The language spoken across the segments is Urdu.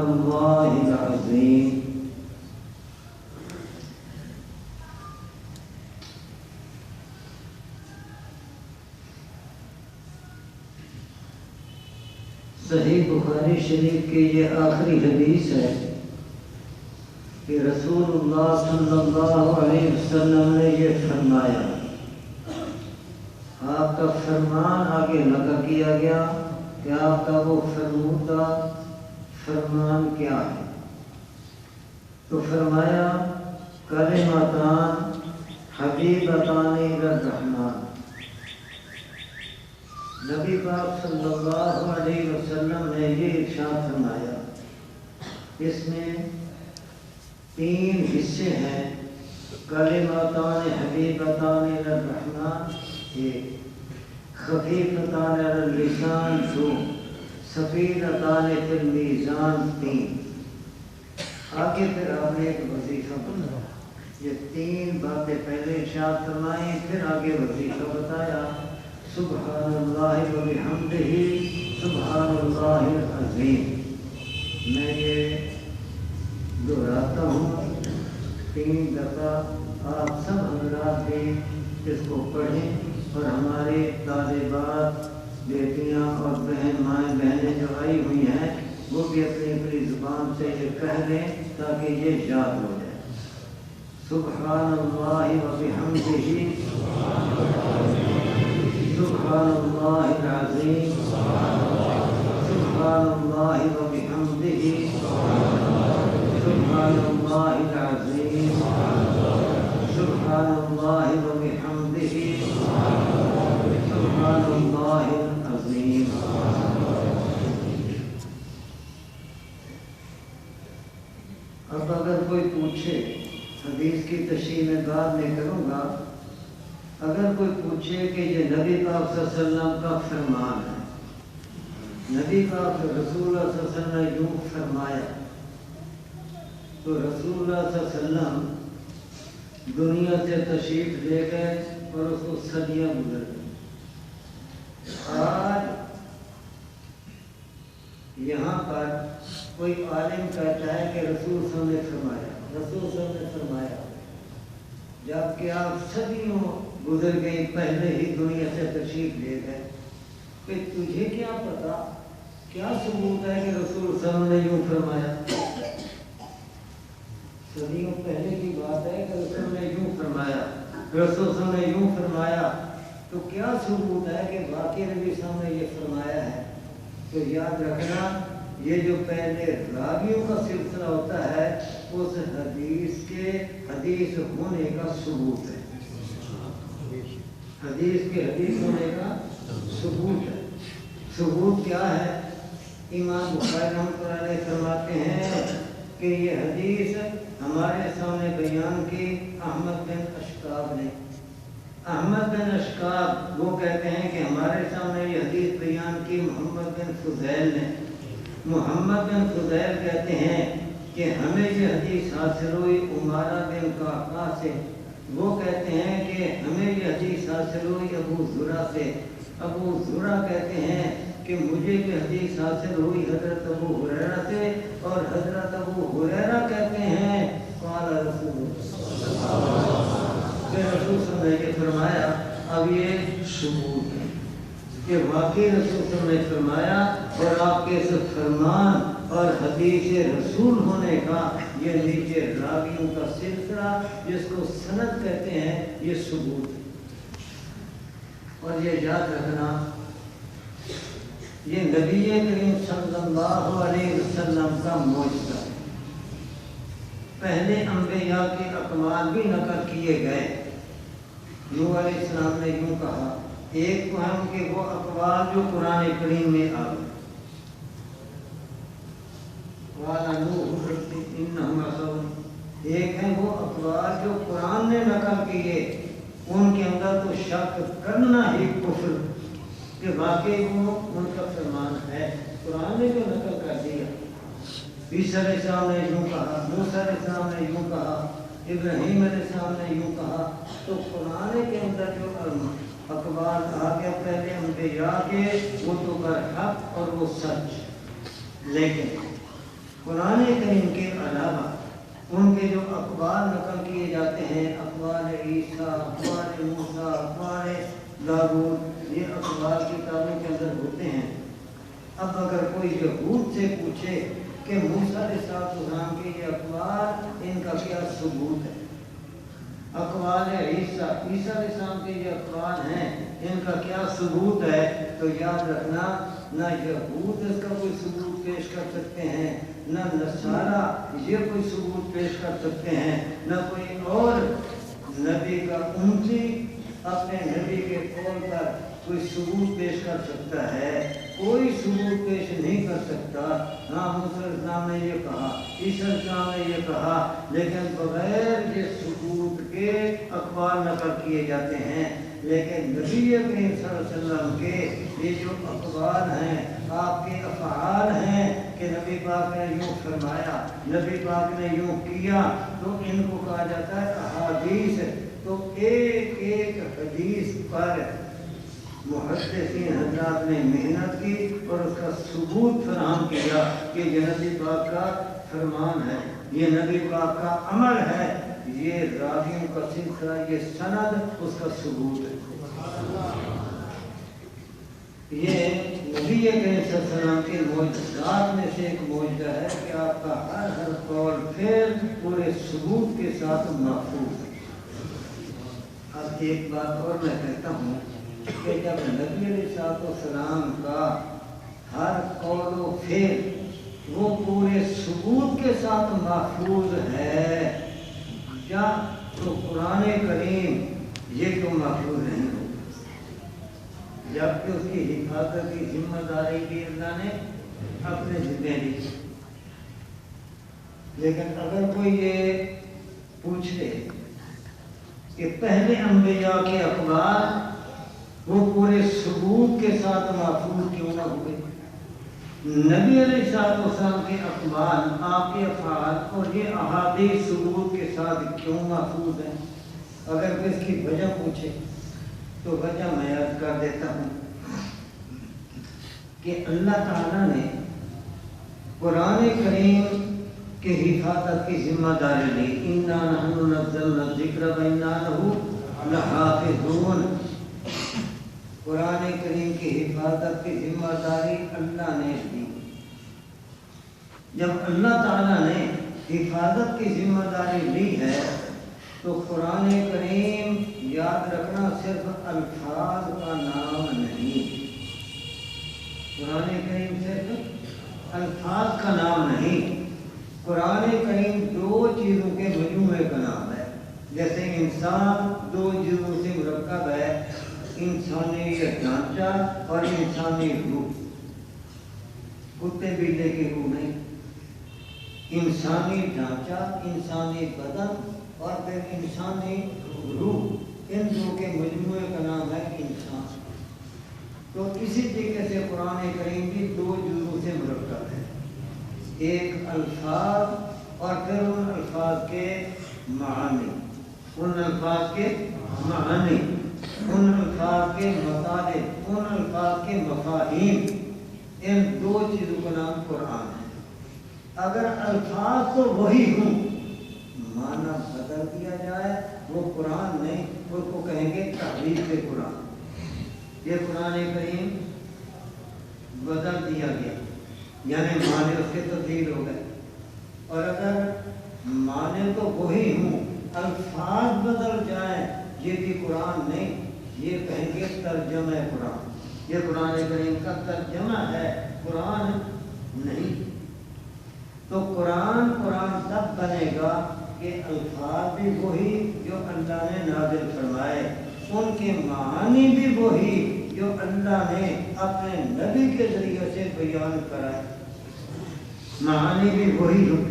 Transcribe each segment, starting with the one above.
اللہ العظیم۔ صحیح بخاری شریف کی یہ آخری حدیث ہے کہ رسول اللہ صلی اللہ علیہ وسلم نے یہ فرمایا۔ آپ کا فرمان آگے نقل کیا گیا کہ آپ کا وہ فرمودہ فرمان کیا ہے، تو فرمایا کلمتان حبیبتان الی الرحمن۔ نبی پاک صلی اللہ علیہ وسلم نے یہ ارشاد فرمایا، اس میں 3 حصے ہیں، کلمتان حبیبتان الی الرحمن 1، خفیفتان علی اللسان 2، ثقیلتان فی المیزان 3۔ آگے پھر آپ نے ایک وظیفہ بتایا، یہ 3 باتیں پہلے ارشاد فرمائیں، پھر آگے وظیفہ بتایا، سبحان اللہ و بحمدہ سبحان اللہ العظیم۔ میں یہ دہراتا ہوں 3 دفعہ، آپ سب حضرات بھی اس کو پڑھیں، اور ہمارے طالبات بیٹیاں اور مائیں بہنیں جو آئی ہوئی ہیں وہ بھی اپنی اپنی زبان سے یہ کہہ دیں تاکہ یہ یاد ہو جائے۔ سبحان اللہ و بحمدہ سبحان اللہ العظیم، سبحان اللہ و بحمدہ سبحان اللہ العظیم، سبحان اللہ و بحمدہ سبحان اللہ العظیم۔ اب اگر کوئی پوچھے، حدیث کی تشریح میں بعد میں کروں گا، اگر کوئی پوچھے کہ یہ نبی پاک صلی اللہ علیہ وسلم کا فرمان ہے، نبی پاک رسول اللہ صلی اللہ علیہ وسلم نے یوں فرمایا، تو رسول اللہ صلی اللہ علیہ وسلم دنیا سے تشریف لے گئے اور اس کو صدیاں گزر گئی۔ آج یہاں پر کوئی عالم کہتا ہے کہ رسول صلی اللہ علیہ وسلم نے فرمایا، رسول صلی اللہ علیہ وسلم نے فرمایا، جبکہ آپ صدیوں گزر گئی، پہلے ہی دنیا سے تشریف لے گئے، کہ تجھے کیا پتا، کیا ثبوت ہے کہ رسول صلی اللہ علیہ وسلم نے یوں فرمایا؟ صدیوں پہلے کی بات ہے کہ رسول نے یوں فرمایا، رسول صلی اللہ علیہ وسلم نے یوں فرمایا، تو کیا ثبوت ہے کہ واقعی نبی صلی اللہ علیہ وسلم نے یہ فرمایا ہے؟ تو یاد رکھنا، یہ جو پہلے راویوں کا سلسلہ ہوتا ہے اس حدیث کے حدیث ہونے کا ثبوت ہے، حدیث کے حدیث ہونے کا ثبوت ہے۔ ثبوت کیا ہے؟ امام بخاری رحمۃ اللہ علیہ فرماتے ہیں کہ یہ حدیث ہمارے سامنے بیان کی احمد بن اشکاب نے۔ احمد بن اشکاب وہ کہتے ہیں کہ ہمارے سامنے یہ حدیث بیان کی محمد بن فضیل نے۔ محمد بن فضیل کہتے ہیں کہ ہمیں یہ حدیث حاصل ہوئی عمارہ بن قعقاع سے، وہ کہتے ہیں کہ ہمیں یہ حدیث حاصل ہوئی ابو زرع سے، ابو زرع کہتے ہیں کہ مجھے یہ حدیث حاصل ہوئی حضرت ابو ہریرہ سے، اور حضرت ابو ہریرہ کہتے ہیں قال رسول کہ رسول صلی اللہ علیہ وسلم نے فرمایا۔ اب یہ ثبوت ہے کہ واقعی رسول صلی اللہ علیہ وسلم نے فرمایا، اور آپ کے اس فرمان اور حدیث رسول ہونے کا یہ نیچے راویوں کا سلسلہ جس کو سند کہتے ہیں یہ ثبوت ہے۔ اور یہ یاد رکھنا، یہ نبی کریم صلی اللہ علیہ وسلم کا معجزہ ہے۔ پہلے انبیاء کے اقوال بھی نقل کیے گئے۔ نوح علیہ السلام نے یوں کہا، ایک تو ہے ان کے وہ اقوال جو قرآن کریم میں آ گئے، ایک ہے وہ اقوال جو قرآن نے نقل کیے، ان کے اندر تو شک کرنا ہی کفر کہ واقعی وہ ان کا فرمان ہے، قرآن نے جو نقل کر دیا۔ عیسیٰ علیہ السلام نے یوں کہا، موسیٰ علیہ السلام نے یوں کہا، ابراہیم علیہ السلام نے یوں کہا، تو قرآن کے اندر جو اقوال آ گیا پہلے انبیاء کے، وہ تو برحق اور وہ سچ۔ لیکن قرآن کریم کے علاوہ ان کے جو اقوال نقل کیے جاتے ہیں، اقوال عیسیٰ، اقوال موسیٰ، اقوال داؤد، یہ اقوال کتابوں کے اندر ہوتے ہیں۔ اب اگر کوئی یہود سے پوچھے کہ موسیٰ علیہ السلام کے یہ اقوال، ان کا کیا ثبوت ہے، اقوال عیسیٰ علیہ السلام کے یہ اقوال ہیں، ان کا کیا ثبوت ہے، تو یاد رکھنا نہ یہود اس کا کوئی ثبوت پیش کر سکتے ہیں، نہ نصارہ یہ کوئی ثبوت پیش کر سکتے ہیں، نہ کوئی اور نبی کا امتی اپنے نبی کے قول پر کوئی ثبوت پیش کر سکتا ہے، کوئی ثبوت پیش نہیں کر سکتا۔ ہاں موسیٰ علیہ السلام نے یہ کہا، عیسیٰ علیہ السلام نے یہ کہا، لیکن بغیر یہ ثبوت کے اقوال نقل کیے جاتے ہیں۔ لیکن نبی کریم صلی اللہ علیہ وسلم کے یہ جو اقوال ہیں، آپ کے افعال ہیں کہ نبی پاک نے یوں فرمایا، نبی پاک نے یوں کیا، تو ان کو کہا جاتا ہے احادیث۔ تو ایک ایک حدیث پر محدثین حضرات نے محنت کی اور اس کا ثبوت فراہم کیا کہ یہ نبی پاک کا فرمان ہے، یہ نبی پاک کا عمل ہے، یہ راویوں کا سلسلہ، یہ سند اس کا ثبوت ہے۔ یہ نبی کریم صلی اللہ علیہ وسلم کے معجزات میں سے ایک معجزہ ہے کہ آپ کا ہر قول فعل پورے ثبوت کے ساتھ محفوظ ہے۔ اب ایک بات اور میں کہتا ہوں کہ جب نبی علیہ السلام کا ہر قول و فعل وہ پورے ثبوت کے ساتھ محفوظ ہے، یا تو قرآن کریم یہ تو محفوظ نہیں ہوگا، جبکہ اس کی حفاظت کی ذمہ داری بھی اللہ نے اپنے ذمہ لی۔ لیکن اگر کوئی یہ پوچھے کہ پہلے انبیاء کے اقوال وہ پورے ثبوت کے ساتھ محفوظ کیوں نہ ہوئے، نبی علیہ السلام کے اقوال، آپ کے افعال اور یہ احادیث ثبوت کے ساتھ کیوں محفوظ ہیں، اگر کوئی اس کی وجہ پوچھے تو وجہ میں عرض کر دیتا ہوں کہ اللہ تعالیٰ نے قرآن کریم کی حفاظت کی ذمہ داری لی، اِنَّا نَحْنُ نَزَّلْنَا الذِّكْرَ وَإِنَّا لَهُ لَحَافِظُونَ۔ قرآن کریم کی حفاظت کی ذمہ داری اللہ نے دی۔ جب اللہ تعالیٰ نے حفاظت کی ذمہ داری لی ہے تو قرآن کریم یاد رکھنا صرف الفاظ کا نام نہیں، قرآن کریم صرف الفاظ کا نام نہیں، قرآن کریم دو چیزوں کے مجموعے کا نام ہے۔ جیسے انسان دو چیزوں سے مرکب ہے، انسانی ڈھانچہ اور انسانی روح، کتے بلے کی روح نہیں، انسانی ڈھانچہ، انسانی بدن اور پھر انسانی روح، ان دو کے مجموعے کا نام ہے انسان۔ تو اسی طریقے سے قرآن کریم بھی دو جزوں سے مرکب ہے، ایک الفاظ اور پھر ان الفاظ کے معانی، ان الفاظ کے معانی، ان الفاظ کے مطالب، ان الفاظ کے مفاہیم، ان دو چیزوں کا نام قرآن ہے۔ اگر الفاظ تو وہی ہوں، معنی بدل دیا جائے، وہ قرآن نہیں، اس کو کہیں گے تحریف قرآن، یہ قرآن کریم بدل دیا گیا، یعنی معنی اس کے تبدیل ہو گئے۔ اور اگر معنی تو وہی ہوں، الفاظ بدل جائیں، یہ بھی قرآن نہیں، یہ کہیں گے ترجمہ قرآن، یہ قرآن کریم کا ترجمہ ہے، قرآن نہیں۔ تو قرآن تب بنے گا کہ الفاظ بھی وہی جو اللہ نے نازل فرمائے، ان کے معانی بھی وہی جو اللہ نے اپنے نبی کے ذریعے سے بیان کرائے، معانی بھی وہی ہو۔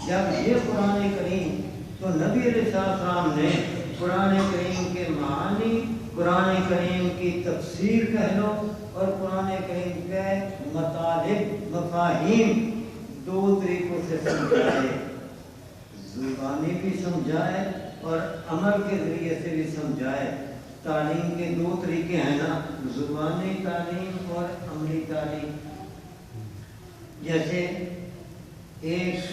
جب یہ قرآن کریم، تو نبی علیہ السلام نے قرآن کریم کے معانی، قرآن کریم کی تفسیر کہہ لو، اور قرآن کریم کے مطالب، مفاہیم دو طریقوں سے سمجھائے، زبانی بھی سمجھائے اور عمل کے ذریعے سے بھی سمجھائے۔ تعلیم کے دو طریقے ہیں نا، زبانی تعلیم اور عملی تعلیم۔ جیسے ایک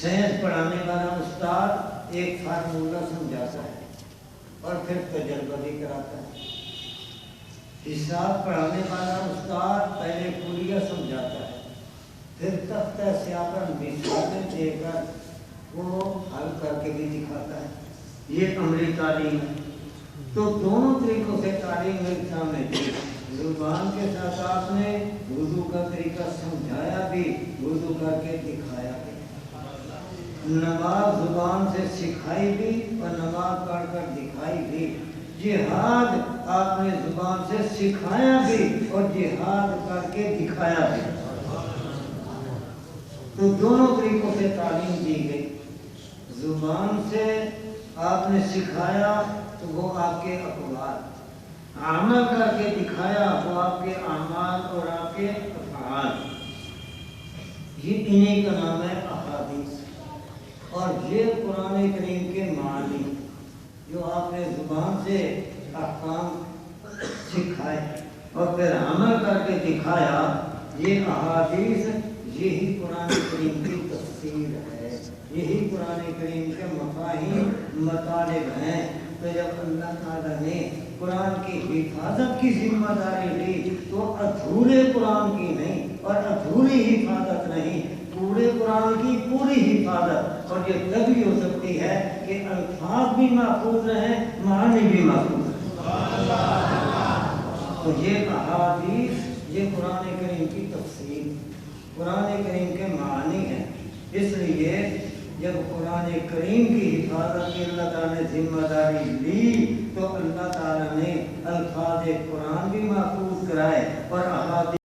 سائنس پڑھانے والا استاد ایک فارمولہ سمجھاتا ہے اور پھر تجربہ بھی کراتا ہے۔ حساب پڑھانے والا استاد پہلے کلیہ سمجھاتا ہے، پھر تختہ سیاہ پر مثالیں دے کر وہ حل کر کے بھی دکھاتا ہے۔ یہ عملی تعلیم ہے۔ تو دونوں طریقوں سے تعلیم میرے سامنے دی۔ زبان کے ساتھ آپ نے وضو کا طریقہ سمجھایا بھی، وضو کر کے دکھایا بھی، نماز زبان سے سکھائی بھی اور نماز پڑھ کر دکھائی بھی، جہاد آپ نے زبان سے سکھایا بھی اور جہاد کر کے دکھایا بھی۔ تو دونوں طریقوں سے تعلیم دی گئی۔ زبان سے آپ نے سکھایا تو وہ آپ کے اقوال، عمل کر کے دکھایا وہ آپ کے اعمال اور آپ کے افعال۔ یہ انہیں کا نام ہے احادیث۔ اور یہ قرآن کریم کے معنی جو آپ نے زبان سے احکام سکھائے اور پھر عمل کر کے دکھایا، یہ احادیث یہی قرآن کریم کی تفسیر ہے، یہی قرآن کریم کے مفاہیم مطالب ہیں۔ تو جب اللہ تعالیٰ نے قرآن کی حفاظت کی ذمہ داری لی تو ادھورے قرآن کی نہیں اور ادھوری حفاظت نہیں، پورے قرآن کی پوری حفاظت۔ اور یہ تبھی ہو سکتی ہے کہ الفاظ بھی محفوظ رہیں، معنی بھی محفوظ رہیں۔ تو یہ احادیث یہ قرآن کریم کی تفسیر، قرآن کریم کے معنی ہیں۔ اس لیے جب قرآن کریم کی حفاظت کی اللہ تعالیٰ نے ذمہ داری لی تو اللہ تعالیٰ نے الفاظ قرآن بھی محفوظ کرائے اور احادیث